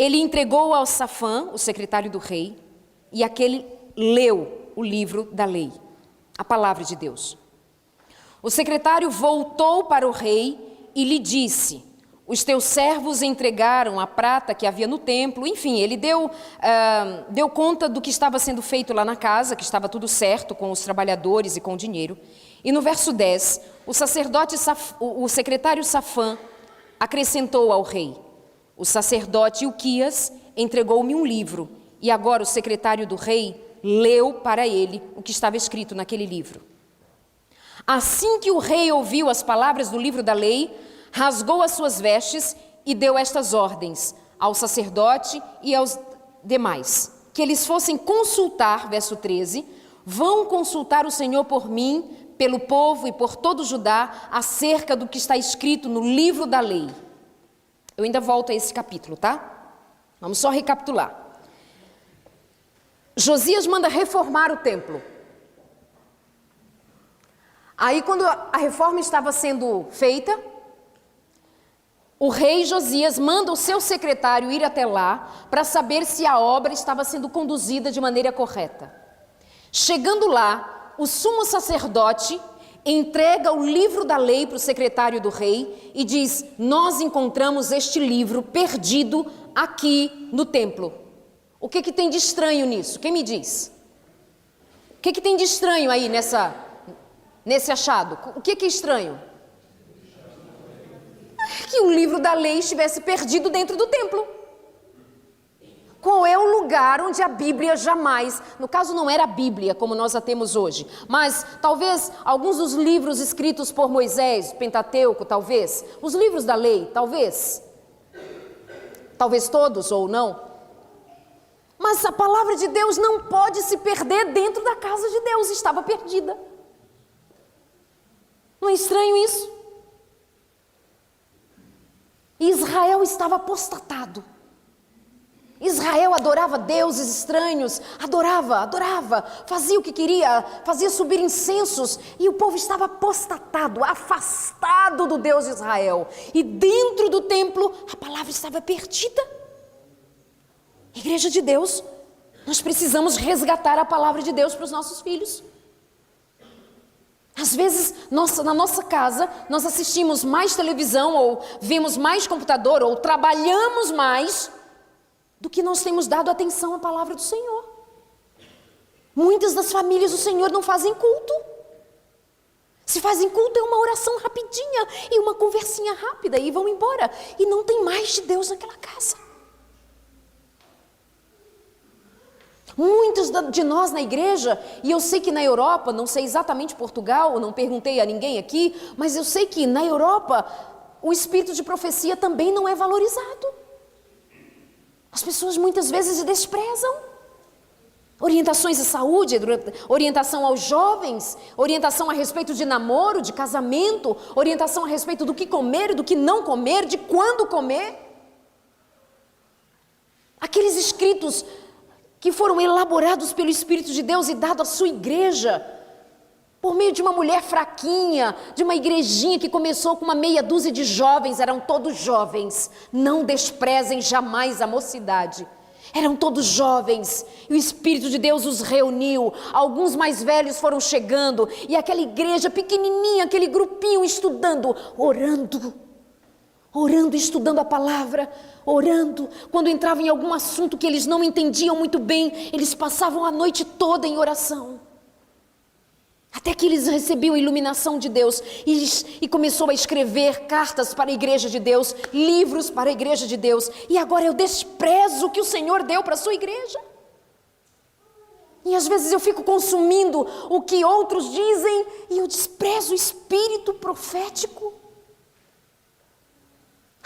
ele entregou ao Safã, o secretário do rei, e aquele leu o livro da lei, a palavra de Deus. O secretário voltou para o rei e lhe disse: os teus servos entregaram a prata que havia no templo. Enfim, ele deu conta do que estava sendo feito lá na casa, que estava tudo certo com os trabalhadores e com o dinheiro. E no verso 10, o secretário Safã acrescentou ao rei: o sacerdote Ilquias entregou-me um livro, e agora o secretário do rei leu para ele o que estava escrito naquele livro. Assim que o rei ouviu as palavras do livro da lei, rasgou as suas vestes e deu estas ordens ao sacerdote e aos demais: que eles fossem consultar, verso 13, vão consultar o Senhor por mim, pelo povo e por todo Judá, acerca do que está escrito no livro da lei. Eu ainda volto a esse capítulo, tá? Vamos só recapitular. Josias manda reformar o templo. Aí, quando a reforma estava sendo feita, o rei Josias manda o seu secretário ir até lá para saber se a obra estava sendo conduzida de maneira correta. Chegando lá, o sumo sacerdote entrega o livro da lei para o secretário do rei e diz: nós encontramos este livro perdido aqui no templo. O que tem de estranho nisso? Quem me diz? O que tem de estranho aí nesse achado? O que é estranho? Que o livro da lei estivesse perdido dentro do templo. Qual é o lugar onde a Bíblia jamais, no caso não era a Bíblia como nós a temos hoje, mas talvez alguns dos livros escritos por Moisés, Pentateuco, talvez, os livros da lei, talvez todos ou não. Mas a palavra de Deus não pode se perder dentro da casa de Deus, estava perdida. Não é estranho isso? Israel estava apostatado. Israel adorava deuses estranhos, adorava, fazia o que queria, fazia subir incensos, e o povo estava apostatado, afastado do Deus de Israel. E dentro do templo, a palavra estava perdida. Igreja de Deus, nós precisamos resgatar a palavra de Deus para os nossos filhos. Às vezes, na nossa casa, nós assistimos mais televisão, ou vemos mais computador, ou trabalhamos mais do que nós temos dado atenção à palavra do Senhor. Muitas das famílias do Senhor não fazem culto. Se fazem culto é uma oração rapidinha e uma conversinha rápida e vão embora. E não tem mais de Deus naquela casa. Muitos de nós na igreja, e eu sei que na Europa, não sei exatamente Portugal, não perguntei a ninguém aqui, mas eu sei que na Europa o espírito de profecia também não é valorizado. As pessoas muitas vezes desprezam. Orientações de saúde, orientação aos jovens, orientação a respeito de namoro, de casamento, orientação a respeito do que comer, do que não comer, de quando comer. Aqueles escritos que foram elaborados pelo Espírito de Deus e dados à sua igreja, por meio de uma mulher fraquinha, de uma igrejinha que começou com uma meia dúzia de jovens, eram todos jovens, não desprezem jamais a mocidade, eram todos jovens, e o Espírito de Deus os reuniu, alguns mais velhos foram chegando, e aquela igreja pequenininha, aquele grupinho estudando, orando, estudando a palavra, orando. Quando entravam em algum assunto que eles não entendiam muito bem, eles passavam a noite toda em oração. Até que eles recebiam a iluminação de Deus e começou a escrever cartas para a igreja de Deus, livros para a igreja de Deus. E agora eu desprezo o que o Senhor deu para a sua igreja. E às vezes eu fico consumindo o que outros dizem e eu desprezo o espírito profético.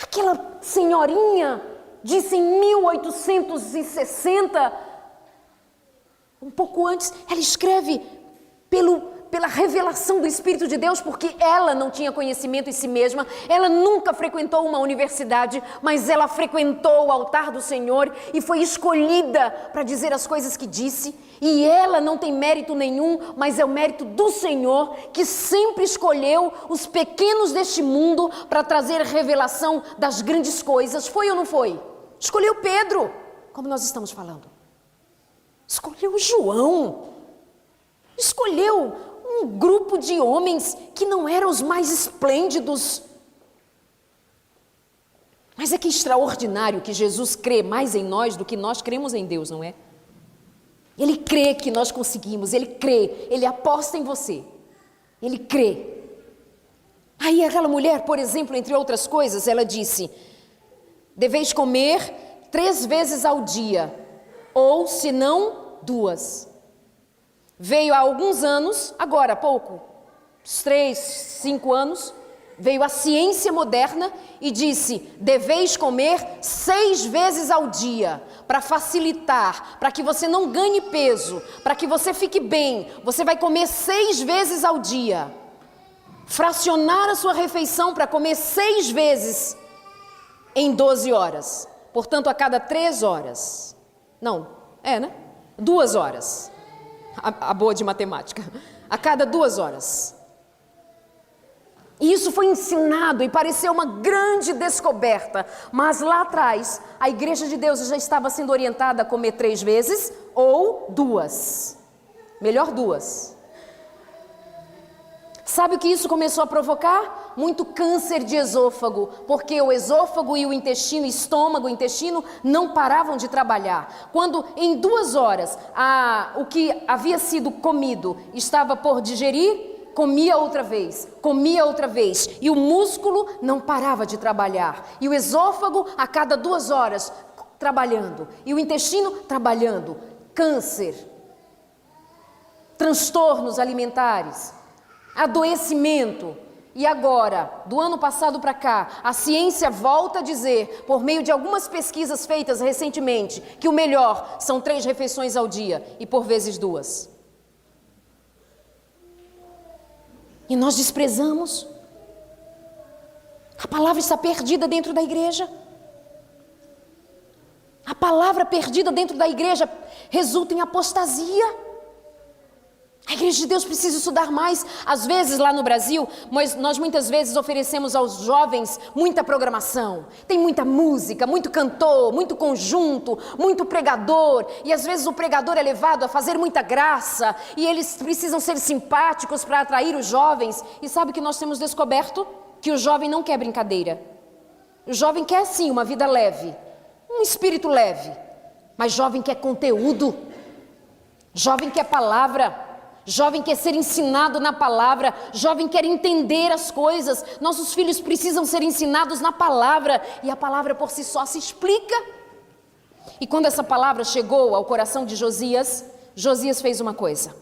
Aquela senhorinha disse em 1860, um pouco antes, ela escreve pela revelação do Espírito de Deus, porque ela não tinha conhecimento em si mesma, ela nunca frequentou uma universidade, mas ela frequentou o altar do Senhor e foi escolhida para dizer as coisas que disse, e ela não tem mérito nenhum, mas é o mérito do Senhor, que sempre escolheu os pequenos deste mundo para trazer revelação das grandes coisas. Foi ou não foi? escolheu Pedro, como nós estamos falando. Escolheu João. Escolheu um grupo de homens que não eram os mais esplêndidos. Mas é que extraordinário que Jesus crê mais em nós do que nós cremos em Deus, não é? Ele crê que nós conseguimos, ele crê, ele aposta em você. Ele crê. Aí aquela mulher, por exemplo, entre outras coisas, ela disse: deveis comer 3 vezes ao dia, ou se não, 2. Veio há alguns anos, agora há pouco, 3, 5 anos, veio a ciência moderna e disse: deveis comer 6 vezes ao dia, para facilitar, para que você não ganhe peso, para que você fique bem. Você vai comer 6 vezes ao dia. Fracionar a sua refeição para comer 6 vezes em 12 horas. Portanto, a cada 3 horas. Não, né? 2 horas. A boa de matemática. A cada 2 horas. E isso foi ensinado e pareceu uma grande descoberta. Mas lá atrás, a Igreja de Deus já estava sendo orientada a comer 3 vezes ou 2. Melhor 2. Sabe o que isso começou a provocar? Muito câncer de esôfago, porque o esôfago e o intestino, estômago e intestino não paravam de trabalhar. Quando em 2 horas o que havia sido comido estava por digerir, comia outra vez, e o músculo não parava de trabalhar, e o esôfago a cada 2 horas trabalhando, e o intestino trabalhando. Câncer, transtornos alimentares, adoecimento. E agora, do ano passado para cá, a ciência volta a dizer, por meio de algumas pesquisas feitas recentemente, que o melhor são 3 refeições ao dia e por vezes 2. E nós desprezamos. A palavra está perdida dentro da igreja. A palavra perdida dentro da igreja resulta em apostasia. A igreja de Deus precisa estudar mais. Às vezes lá no Brasil, nós muitas vezes oferecemos aos jovens muita programação. Tem muita música, muito cantor, muito conjunto, muito pregador. E às vezes o pregador é levado a fazer muita graça. E eles precisam ser simpáticos para atrair os jovens. E sabe o que nós temos descoberto? Que o jovem não quer brincadeira. O jovem quer sim uma vida leve, um espírito leve. Mas jovem quer conteúdo. Jovem quer palavra. Jovem quer ser ensinado na palavra, jovem quer entender as coisas. Nossos filhos precisam ser ensinados na palavra, e a palavra por si só se explica. E quando essa palavra chegou ao coração de Josias, Josias fez uma coisa: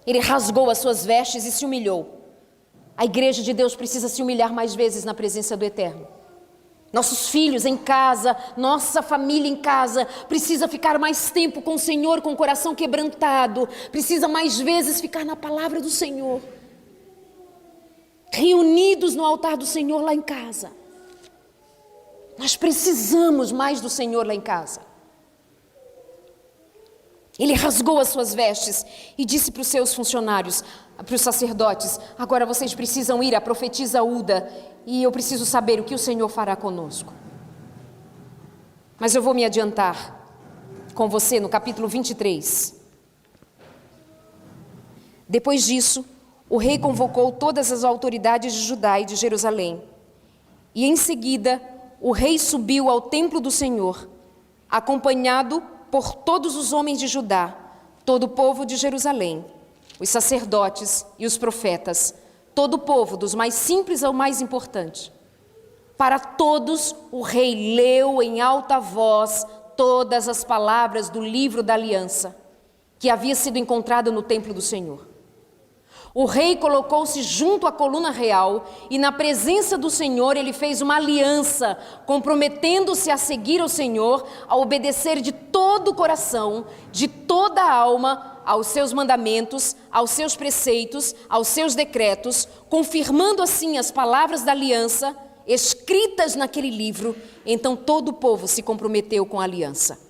ele rasgou as suas vestes e se humilhou. A igreja de Deus precisa se humilhar mais vezes na presença do Eterno. Nossos filhos em casa, nossa família em casa, precisa ficar mais tempo com o Senhor, com o coração quebrantado, precisa mais vezes ficar na palavra do Senhor, reunidos no altar do Senhor lá em casa. Nós precisamos mais do Senhor lá em casa. Ele rasgou as suas vestes e disse para os seus funcionários, para os sacerdotes: agora vocês precisam ir à profetisa Uda, e eu preciso saber o que o Senhor fará conosco. Mas eu vou me adiantar com você no capítulo 23. Depois disso, o rei convocou todas as autoridades de Judá e de Jerusalém. E em seguida, o rei subiu ao templo do Senhor, acompanhado por todos os homens de Judá, todo o povo de Jerusalém, os sacerdotes e os profetas, todo o povo, dos mais simples ao mais importante. Para todos, o rei leu em alta voz todas as palavras do livro da aliança, que havia sido encontrado no templo do Senhor. O rei colocou-se junto à coluna real e na presença do Senhor ele fez uma aliança, comprometendo-se a seguir o Senhor, a obedecer de todo o coração, de toda a alma, aos seus mandamentos, aos seus preceitos, aos seus decretos, confirmando assim as palavras da aliança escritas naquele livro. Então todo o povo se comprometeu com a aliança.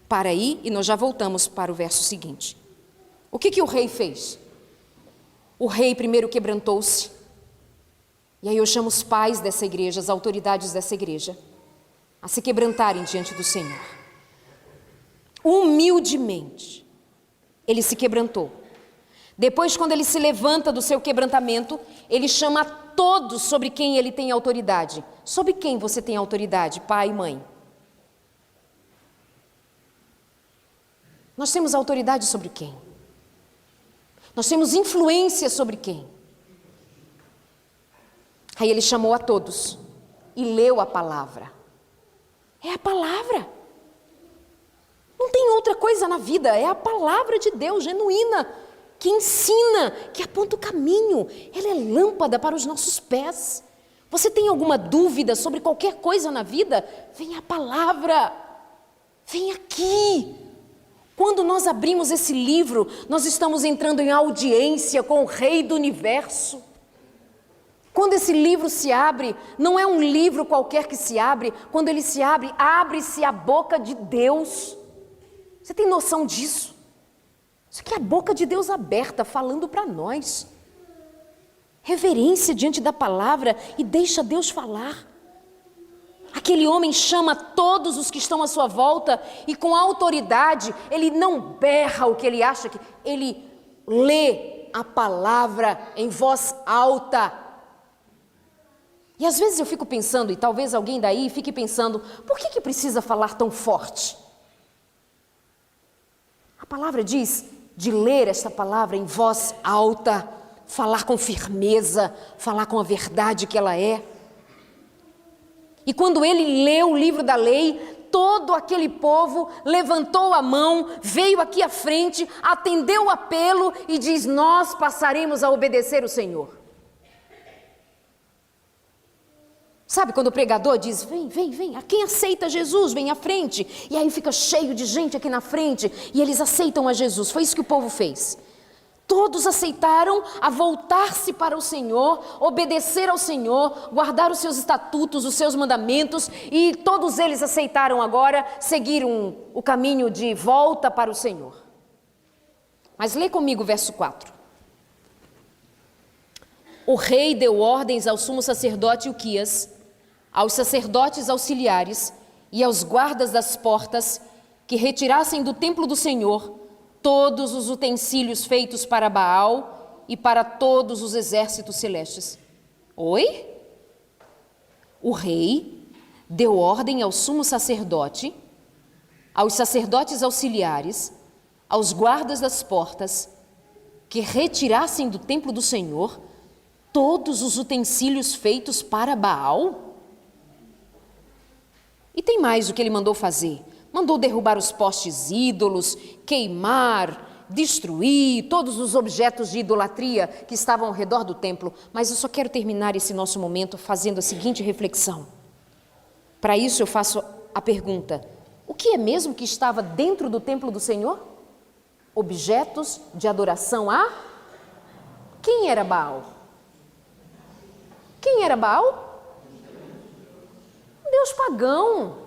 Para aí, e nós já voltamos para o verso seguinte. O que o rei fez? O rei primeiro quebrantou-se, e aí eu chamo os pais dessa igreja, as autoridades dessa igreja. a se quebrantarem diante do Senhor. Humildemente, ele se quebrantou. Depois, quando ele se levanta do seu quebrantamento, ele chama todos sobre quem ele tem autoridade. Sobre quem você tem autoridade, pai e mãe? Nós temos autoridade sobre quem? Nós temos influência sobre quem? Aí ele chamou a todos e leu a palavra. É a palavra. Não tem outra coisa na vida, é a palavra de Deus genuína, que ensina, que aponta o caminho. Ela é lâmpada para os nossos pés. Você tem alguma dúvida sobre qualquer coisa na vida? Vem a palavra, vem aqui. Quando nós abrimos esse livro, nós estamos entrando em audiência com o Rei do Universo. Quando esse livro se abre, não é um livro qualquer que se abre. Quando ele se abre, abre-se a boca de Deus. Você tem noção disso? Isso aqui é a boca de Deus aberta, falando para nós. Reverência diante da palavra e deixa Deus falar. Aquele homem chama todos os que estão à sua volta e com autoridade, ele não berra o que ele acha que... Ele lê a palavra em voz alta. E às vezes eu fico pensando, e talvez alguém daí fique pensando, por que precisa falar tão forte? A palavra diz de ler esta palavra em voz alta, falar com firmeza, falar com a verdade que ela é. E quando ele leu o livro da lei, todo aquele povo levantou a mão, veio aqui à frente, atendeu o apelo e diz: nós passaremos a obedecer o Senhor. Sabe quando o pregador diz, vem, quem aceita Jesus, vem à frente. E aí fica cheio de gente aqui na frente e eles aceitam a Jesus. Foi isso que o povo fez. Todos aceitaram a voltar-se para o Senhor, obedecer ao Senhor, guardar os seus estatutos, os seus mandamentos. E todos eles aceitaram agora seguir o caminho de volta para o Senhor. Mas lê comigo o verso 4. O rei deu ordens ao sumo sacerdote Ilquias, aos sacerdotes auxiliares e aos guardas das portas que retirassem do templo do Senhor todos os utensílios feitos para Baal e para todos os exércitos celestes. Oi? O rei deu ordem ao sumo sacerdote, aos sacerdotes auxiliares, aos guardas das portas que retirassem do templo do Senhor todos os utensílios feitos para Baal? E tem mais o que ele mandou fazer. Mandou derrubar os postes ídolos, queimar, destruir todos os objetos de idolatria que estavam ao redor do templo. Mas eu só quero terminar esse nosso momento fazendo a seguinte reflexão. Para isso eu faço a pergunta: o que é mesmo que estava dentro do templo do Senhor? Objetos de adoração a... Quem era Baal? Quem era Baal? Deus pagão.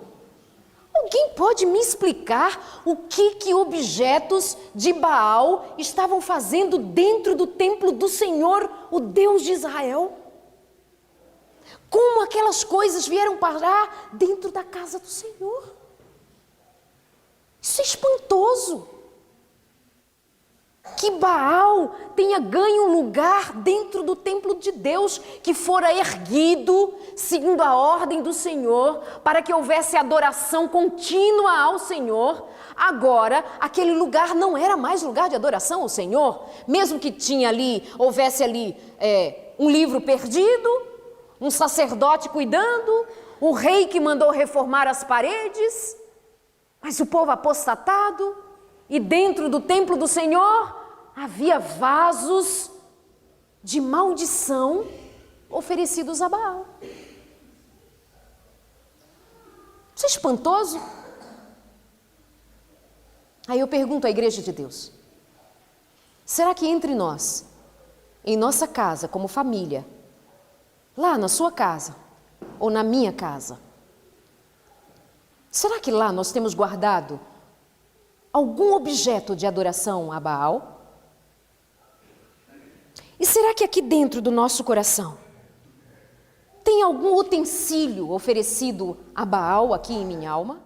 Alguém pode me explicar o que objetos de Baal estavam fazendo dentro do templo do Senhor, o Deus de Israel? Como aquelas coisas vieram parar dentro da casa do Senhor? Isso é espantoso. Que Baal tenha ganho um lugar dentro do templo de Deus, que fora erguido segundo a ordem do Senhor, para que houvesse adoração contínua ao Senhor. Agora, aquele lugar não era mais lugar de adoração ao Senhor, mesmo que houvesse ali um livro perdido, um sacerdote cuidando, o rei que mandou reformar as paredes, mas o povo apostatado. E dentro do templo do Senhor havia vasos de maldição oferecidos a Baal. Isso é espantoso. Aí eu pergunto à igreja de Deus: será que entre nós, em nossa casa, como família, lá na sua casa ou na minha casa, será que lá nós temos guardado algum objeto de adoração a Baal? E será que aqui dentro do nosso coração Tem algum utensílio oferecido a Baal aqui em minha alma?